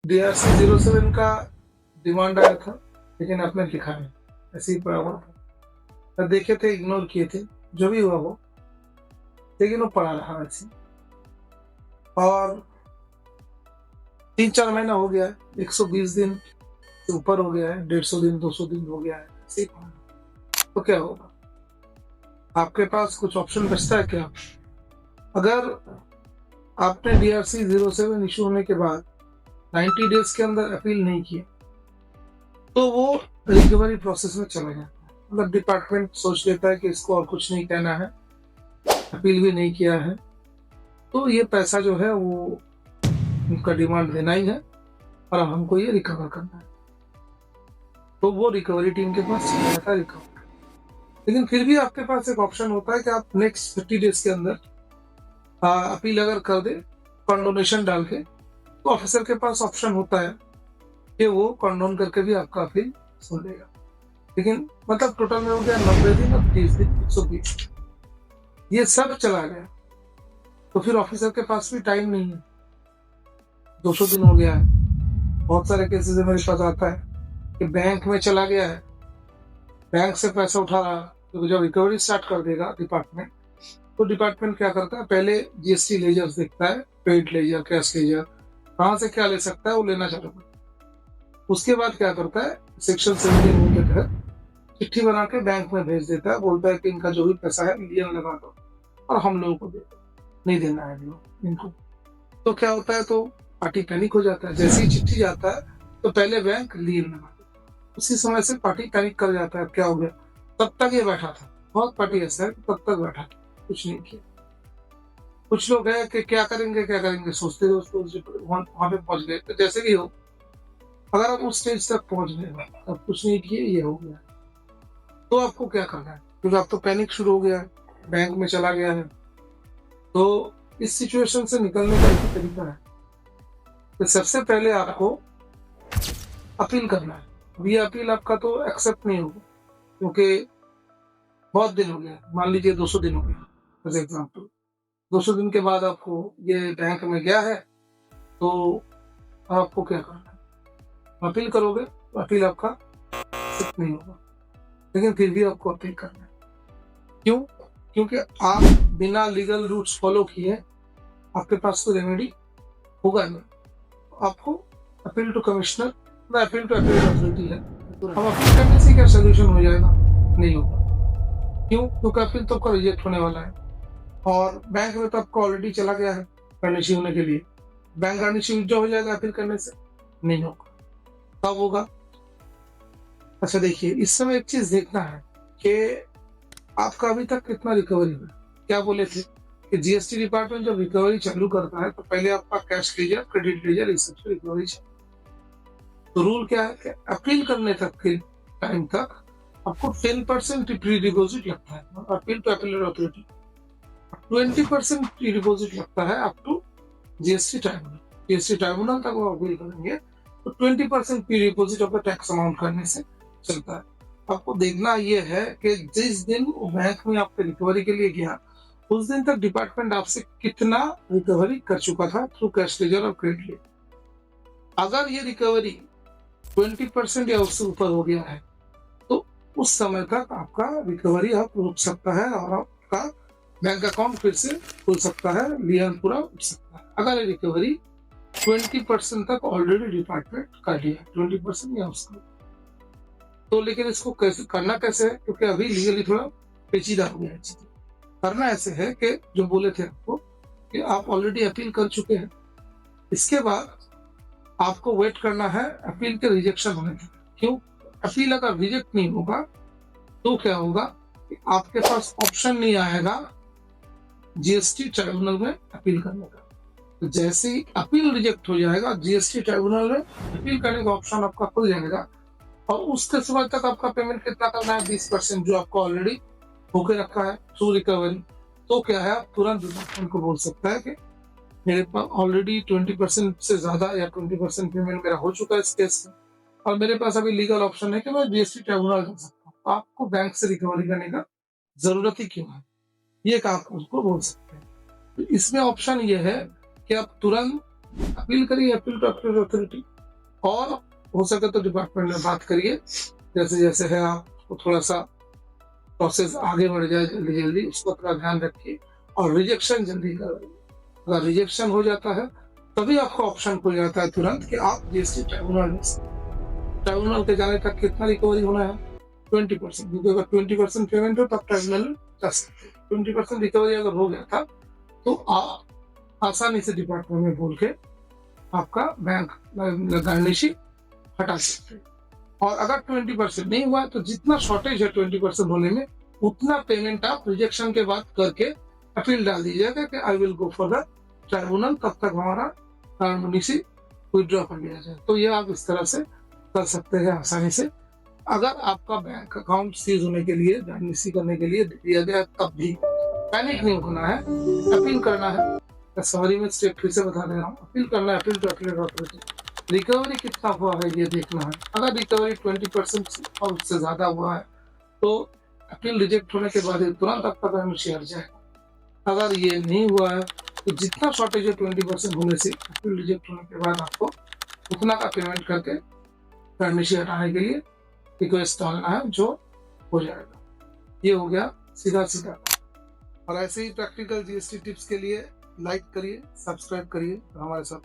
DRC 07 का demand आया था, लेकिन आपने लिखा नहीं, ऐसे ही पड़ा हुआ था। देखे थे, इग्नोर किए थे, जो भी हुआ वो, लेकिन वो पड़ा रहा ऐसे। और 3-4 महीना हो गया है, 120 दिन से ऊपर हो गया है, 150 दिन 200 दिन हो गया है, ऐसे ही पड़ा। तो क्या होगा? आपके पास कुछ ऑप्शन बचता है क्या? अगर आपने DRC 07 इशू होने के बाद 90 डेज के अंदर अपील नहीं किया, तो वो रिकवरी प्रोसेस में चला जाता है। मतलब डिपार्टमेंट सोच लेता है कि इसको और कुछ नहीं कहना है, अपील भी नहीं किया है, तो ये पैसा जो है वो उनका डिमांड देना ही है और हमको ये रिकवर करना है। तो वो रिकवरी टीम के पास चला जाता है रिकवर। लेकिन फिर भी आपके पास एक ऑप्शन होता है कि आप नेक्स्ट 30 डेज के अंदर अपील अगर कर दे कंडोनेशन डाल के, तो ऑफिसर के पास ऑप्शन होता है कि वो कंडोन करके भी आपका अपील सुन लेगा। लेकिन मतलब टोटल में हो गया 90 दिन और 30 दिन, 120, ये सब चला गया। तो फिर ऑफिसर के पास भी टाइम नहीं है। 200 दिन हो गया है। बहुत सारे केसेस मेरे पास आता है कि बैंक में चला गया है, बैंक से पैसा उठा रहा, तो जब रिकवरी स्टार्ट कर देगा डिपार्टमेंट, तो डिपार्टमेंट क्या करता है, पहले GST लेजर्स देखता है, पेड लेजर, कैश लेजर, कहाँ से क्या ले सकता है वो लेना चालू करता है। उसके बाद क्या करता है, सेक्शन 17 के तहत चिट्ठी बना के बैंक में भेज देता है, बोलता है कि इनका जो भी पैसा है लियन लगा दो और हम लोगों को दे दो, नहीं देना है इनको। तो क्या होता है, तो पार्टी पैनिक हो जाता है। जैसे ही चिट्ठी जाता है तो पहले बैंक लियन लगा देता है। उसी समय से पार्टी पैनिक कर जाता है, क्या हो गया। तब तक ये बैठा था, बहुत पार्टी ऐसा है, तब तक बैठा था, कुछ नहीं किया। कुछ लोग है कि क्या करेंगे सोचते दोस्तों वहां पे पहुंच गए। तो जैसे भी हो, अगर आप उस स्टेज तक पहुंच गए, अब कुछ नहीं किए, ये हो गया, तो आपको क्या करना है? क्योंकि आप तो पैनिक शुरू हो गया है, बैंक में चला गया है। तो इस सिचुएशन से निकलने का एक तरीका है कि सबसे पहले आपको अपील करना है। ये अपील आपका तो एक्सेप्ट नहीं होगा, क्योंकि बहुत दिन हो गया, मान लीजिए 200 दिन हो गया एज एग्जाम्पल। 200 दिन के बाद आपको ये बैंक में गया है, तो आपको क्या करना है? अपील करोगे तो अपील आपका एक्सेप्ट नहीं होगा, लेकिन फिर भी आपको अपील करना है। क्यों? क्योंकि आप बिना लीगल रूट्स फॉलो किए आपके पास तो रेमेडी होगा नहीं। आपको appeal to commissioner, appeal to appeal authority है, हम अपील करने से क्या सोल्यूशन हो जाएगा? नहीं होगा। क्यों? क्योंकि अपील तो आपका रिजेक्ट होने वाला है और बैंक में तो आपको ऑलरेडी चला गया है गारंटी होने के लिए। बैंक गारंटी विड्रॉ हो जाएगा अपील करने से? नहीं होगा। कब होगा? अच्छा देखिए, इस समय एक चीज देखना है कि आपका अभी तक कितना रिकवरी हुआ। क्या बोले थे कि GST डिपार्टमेंट जब रिकवरी चालू करता है तो पहले आपका कैश लेजर, क्रेडिट लेजर, इस सबसे रिकवरी चाहिए। तो रूल क्या है कि अपील करने तक के टाइम तक आपको 10% प्री डिपोजिट लगता है appeal to appeal authority, 20% pre deposit लगता है up to GST tribunal. GST tribunal तक वो अपील करेंगे तो 20% प्री डिपोजिट आपका टैक्स अमाउंट करने से चलता है। आपको देखना ये है कि जिस दिन बैंक में आपके रिकवरी के लिए गया, उस दिन तक डिपार्टमेंट आपसे कितना रिकवरी कर चुका था थ्रू कैश लेजर और क्रेडिट लेजर। अगर ये रिकवरी 20% या उससे ऊपर हो गया है, तो उस समय तक आपका रिकवरी आप रुक सकता है और आपका बैंक अकाउंट फिर से खुल सकता है, लियन पूरा उठ सकता है। अगर ये रिकवरी 20% तक ऑलरेडी डिपार्टमेंट कर लिया, 20% या उसका। तो लेकिन इसको कैसे करना, कैसे है? क्योंकि अभी लीगली थोड़ा पेचीदा हो गया है चीजें। करना ऐसे है कि जो बोले थे आपको कि आप ऑलरेडी अपील कर चुके हैं, इसके बाद आपको वेट करना है अपील के रिजेक्शन होने तक। क्यों? अपील अगर रिजेक्ट नहीं होगा तो क्या होगा कि आपके पास ऑप्शन नहीं आएगा GST ट्राइब्यूनल में अपील करने का। तो जैसे ही अपील रिजेक्ट हो जाएगा, GST ट्राइब्यूनल में अपील करने का ऑप्शन आपका खुल जाएगा और उसके समय तक आपका पेमेंट कितना करना है? 20% जो आपको ऑलरेडी होके रखा है थ्रू रिकवरी। तो क्या है, आप तुरंत डिपार्टमेंट को बोल सकता है कि मेरे पास ऑलरेडी 20% से ज्यादा या 20% पेमेंट मेरा हो चुका है इस केस में और मेरे पास अभी लीगल ऑप्शन है कि मैं GST ट्राइब्यूनल कर सकता हूँ। तो आपको बैंक से रिकवरी करने का जरूरत ही क्यों है, ये आप उसको बोल सकते हैं। तो इसमें ऑप्शन ये है कि आप तुरंत अपील करिए, अपील टू अपील अथॉरिटी, और हो सके तो डिपार्टमेंट में बात करिए, जैसे जैसे है आपको थोड़ा सा प्रोसेस आगे बढ़ जाए जल्दी जल्दी, उसको थोड़ा ध्यान रखिए और रिजेक्शन जल्दी करवाइए। अगर रिजेक्शन हो जाता है तभी आपको ऑप्शन खुल जाता है तुरंत कि आप जीएसटी ट्राइब्यूनल के जाने तक कितना रिकवरी होना है 20%, क्योंकि अगर 20% पेमेंट हो तब ट्राइब्यूनल में जा सकते हैं। 20% रिकवरी अगर हो गया था तो आप आसानी से डिपार्टमेंट में बोल के आपका बैंक गारंटी हटा सकते हैं। और अगर 20% नहीं हुआ तो जितना शॉर्टेज है 20% होने में उतना पेमेंट आप रिजेक्शन के बाद करके अपील डाल दीजिएगा कि I will go for the tribunal, तब तक हमारा गारंटी विड्रॉ कर लिया जाए। तो ये आप इस तरह से कर सकते हैं आसानी से। अगर आपका बैंक अकाउंट सीज होने के लिए गारंटी करने के लिए दिया गया तब भी पैनिक नहीं होना है, अपील करना है। सॉरी मैं स्टेप फिर से बता दे रहा हूँ, अपील करना है, appeal to appeal authority. Recovery कितना हुआ है ये देखना है। अगर रिकवरी 20% और उससे ज्यादा हुआ है तो अपील रिजेक्ट होने के बाद तुरंत आपका गारंटी हट जाएगा। अगर ये नहीं हुआ है तो जितना शॉर्टेज है 20% होने से अपील रिजेक्ट होने के बाद आपको उतना का पेमेंट करके गारंटी हटाने के लिए रिक्वेस्ट डालना है, जो हो जाएगा। ये हो गया सीधा सीधा। और ऐसे ही प्रैक्टिकल जीएसटी टिप्स के लिए लाइक करिए, सब्सक्राइब करिए और हमारे साथ